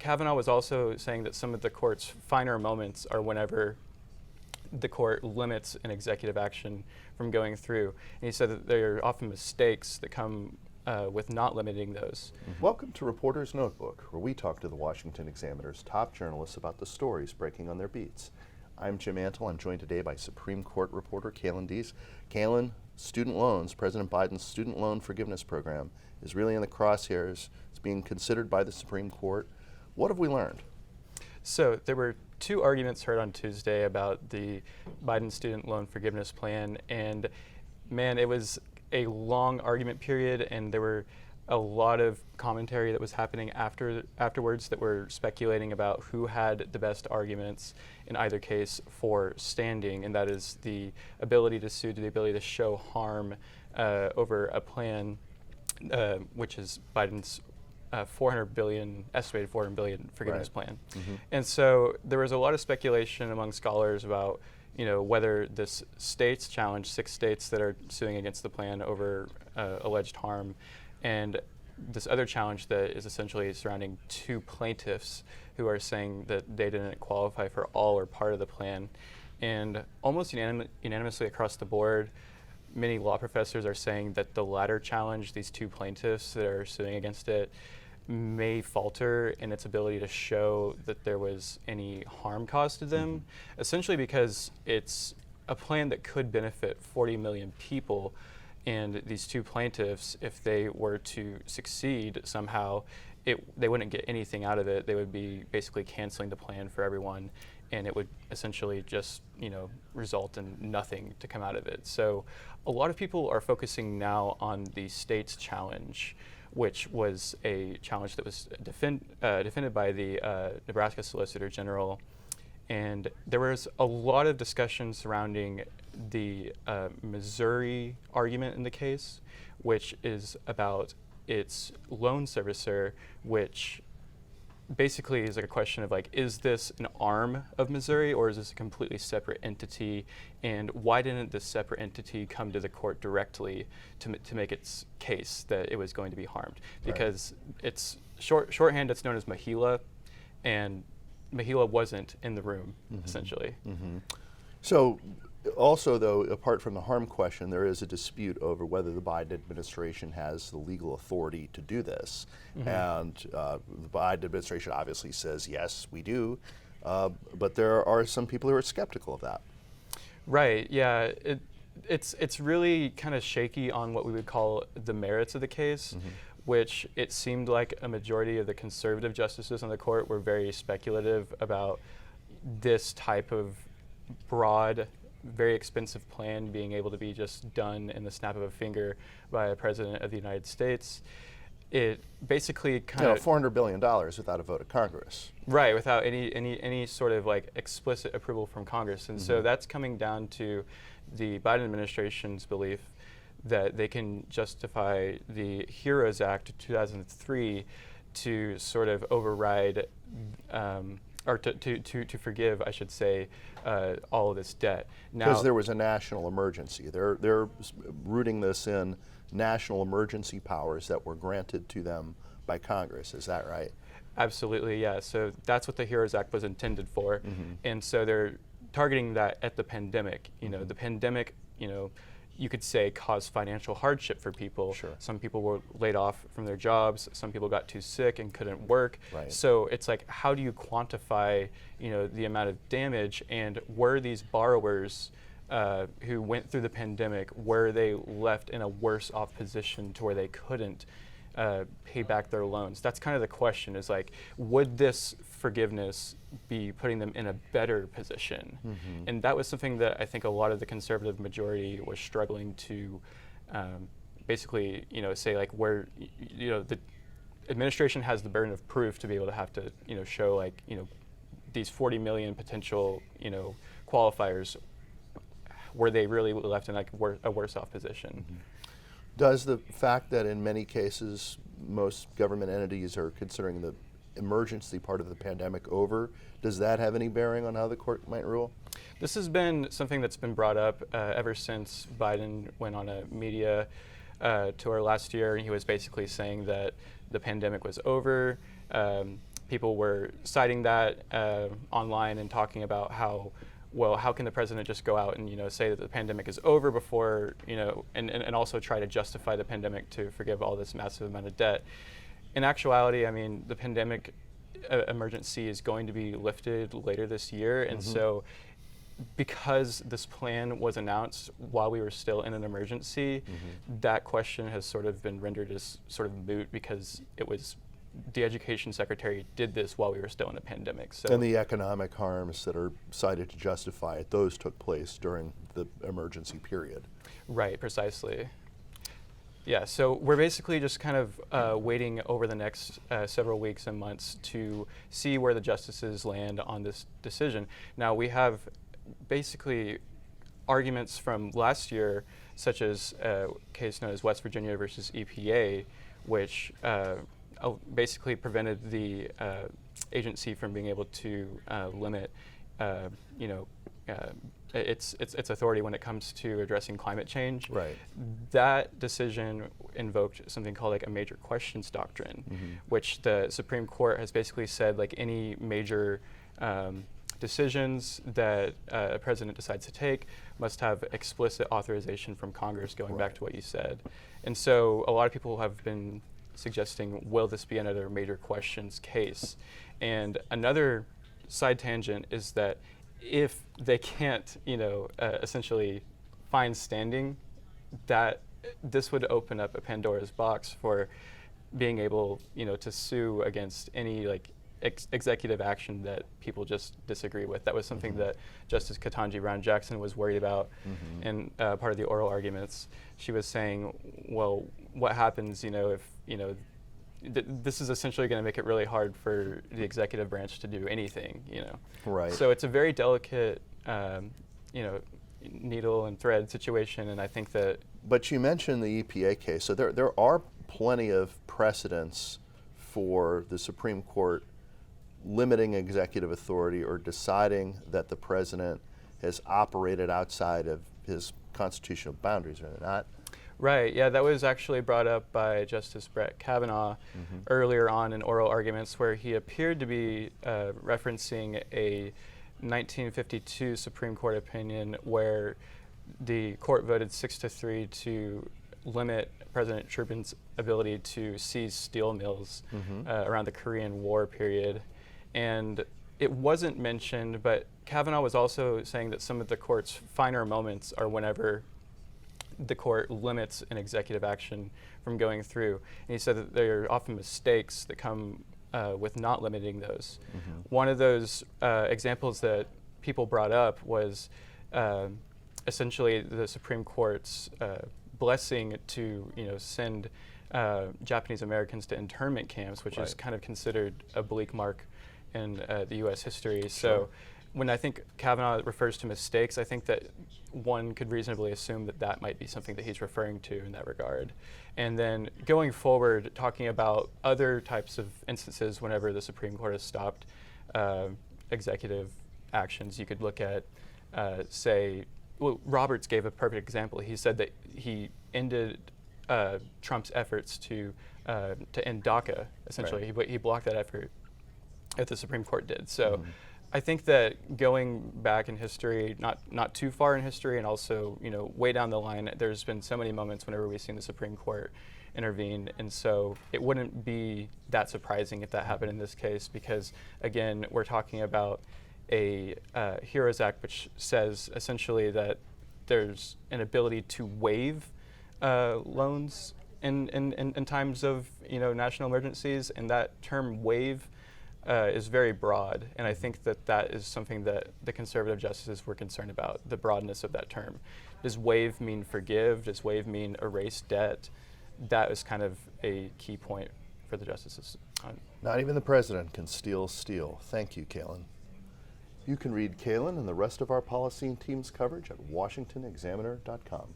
Kavanaugh was also saying that some of the court's finer moments are whenever the court limits an executive action from going through. And he said that there are often mistakes that come with not limiting those. Welcome to Reporter's Notebook, where we talk to the Washington Examiner's top journalists about the stories breaking on their beats. I'm Jim Antle. I'm joined today by Supreme Court reporter Kaelan Deese. Kaelan, student loans, President Biden's student loan forgiveness program is really in the crosshairs. It's being considered by the Supreme Court. What have we learned? So there were two arguments heard on Tuesday about the Biden student loan forgiveness plan, and man, it was a long argument period, and there were a lot of commentary that was happening afterwards that were speculating about who had the best arguments in either case for standing, and that is the ability to sue, the ability to show harm over a plan, which is Biden's estimated $400 billion forgiveness plan. And so there was a lot of speculation among scholars about whether this states challenge, 6 states that are suing against the plan over alleged harm, and this other challenge that is essentially surrounding 2 plaintiffs who are saying that they didn't qualify for all or part of the plan. And almost unanimously across the board, many law professors are saying that the latter challenge, these 2 plaintiffs that are suing against it, may falter in its ability to show that there was any harm caused to them, essentially because it's a plan that could benefit 40 million people, and these 2 plaintiffs, if they were to succeed somehow, they wouldn't get anything out of it. They would be basically canceling the plan for everyone, and it would essentially just result in nothing to come out of it. So a lot of people are focusing now on the state's challenge, which was a challenge that was defended by the Nebraska Solicitor General. And there was a lot of discussion surrounding the Missouri argument in the case, which is about its loan servicer, which basically is like a question of is this an arm of Missouri or is this a completely separate entity? And why didn't this separate entity come to the court directly to make its case that it was going to be harmed? Because it's shorthand, it's known as Mahila, and Mahila wasn't in the room, essentially. So also, though, apart from the harm question, there is a dispute over whether the Biden administration has the legal authority to do this. And the Biden administration obviously says, yes, we do. But there are some people who are skeptical of that. Right, yeah. It's really kind of shaky on what we would call the merits of the case, which it seemed like a majority of the conservative justices on the court were very speculative about this type of broad, very expensive plan being able to be just done in the snap of a finger by a president of the United States. It basically kind of $400 billion without a vote of Congress. Right, without any sort of explicit approval from Congress. And so that's coming down to the Biden administration's belief that they can justify the HEROES Act of 2003 to sort of override or to forgive, I should say, all of this debt. Because there was a national emergency. They're rooting this in national emergency powers that were granted to them by Congress. Is that right? Absolutely, yeah. So that's what the HEROES Act was intended for. And so they're targeting that at the pandemic. The pandemic, you could say caused financial hardship for people. Sure. Some people were laid off from their jobs. Some people got too sick and couldn't work. Right. So it's how do you quantify, the amount of damage, and were these borrowers who went through the pandemic, were they left in a worse off position to where they couldn't pay back their loans? That's kind of the question, is would this forgiveness be putting them in a better position? And that was something that I think a lot of the conservative majority was struggling to basically, say where, the administration has the burden of proof to be able to have to, show these 40 million potential, qualifiers, were they really left in a worse off position? Does the fact that in many cases most government entities are considering the emergency part of the pandemic over, does that have any bearing on how the court might rule? This has been something that's been brought up ever since Biden went on a media tour last year, and he was basically saying that the pandemic was over. people were citing that online and talking about how, well, how can the president just go out and, say that the pandemic is over before, and also try to justify the pandemic to forgive all this massive amount of debt. In actuality, I mean, the pandemic emergency is going to be lifted later this year, and so because this plan was announced while we were still in an emergency, that question has sort of been rendered as sort of moot because it was the education secretary did this while we were still in a pandemic. So and the economic harms that are cited to justify it, those took place during the emergency period. Right, precisely. Yeah, so we're basically just kind of waiting over the next several weeks and months to see where the justices land on this decision. Now, we have basically arguments from last year, such as a case known as West Virginia versus EPA, which basically prevented the agency from being able to limit, its authority when it comes to addressing climate change. Right. That decision invoked something called like a major questions doctrine, which the Supreme Court has basically said like any major decisions that a president decides to take must have explicit authorization from Congress, going back to what you said. And so a lot of people have been suggesting, will this be another major questions case? And another side tangent is that if they can't, essentially find standing, that this would open up a Pandora's box for being able, to sue against any like executive action that people just disagree with. That was something that Justice Ketanji Brown Jackson was worried about in part of the oral arguments. She was saying, well, what happens, if, this is essentially going to make it really hard for the executive branch to do anything, Right. So it's a very delicate, needle and thread situation, and I think that. But you mentioned the EPA case, so there are plenty of precedents for the Supreme Court limiting executive authority or deciding that the president has operated outside of his constitutional boundaries, are they not? Right, yeah, that was actually brought up by Justice Brett Kavanaugh earlier on in oral arguments, where he appeared to be referencing a 1952 Supreme Court opinion where the court voted 6-3 to limit President Truman's ability to seize steel mills around the Korean War period. And it wasn't mentioned, but Kavanaugh was also saying that some of the court's finer moments are whenever the court limits an executive action from going through. And he said that there are often mistakes that come with not limiting those. One of those examples that people brought up was essentially the Supreme Court's blessing to send Japanese Americans to internment camps, which is kind of considered a bleak mark in the U.S. history. So when I think Kavanaugh refers to mistakes, I think that one could reasonably assume that that might be something that he's referring to in that regard. And then going forward, talking about other types of instances whenever the Supreme Court has stopped executive actions, you could look at, Roberts gave a perfect example. He said that he ended Trump's efforts to end DACA, essentially. He blocked that effort, if the Supreme Court did. So I think that going back in history, not too far in history, and also way down the line, there's been so many moments whenever we've seen the Supreme Court intervene, and so it wouldn't be that surprising if that happened in this case, because again, we're talking about a HEROES Act, which says essentially that there's an ability to waive loans in times of national emergencies, and that term waive is very broad, and I think that is something that the conservative justices were concerned about, the broadness of that term. Does waive mean forgive? Does waive mean erase debt? That is kind of a key point for the justices. Not even the president can steal steel. Thank you, Kaelan. You can read Kaelan and the rest of our policy and team's coverage at washingtonexaminer.com.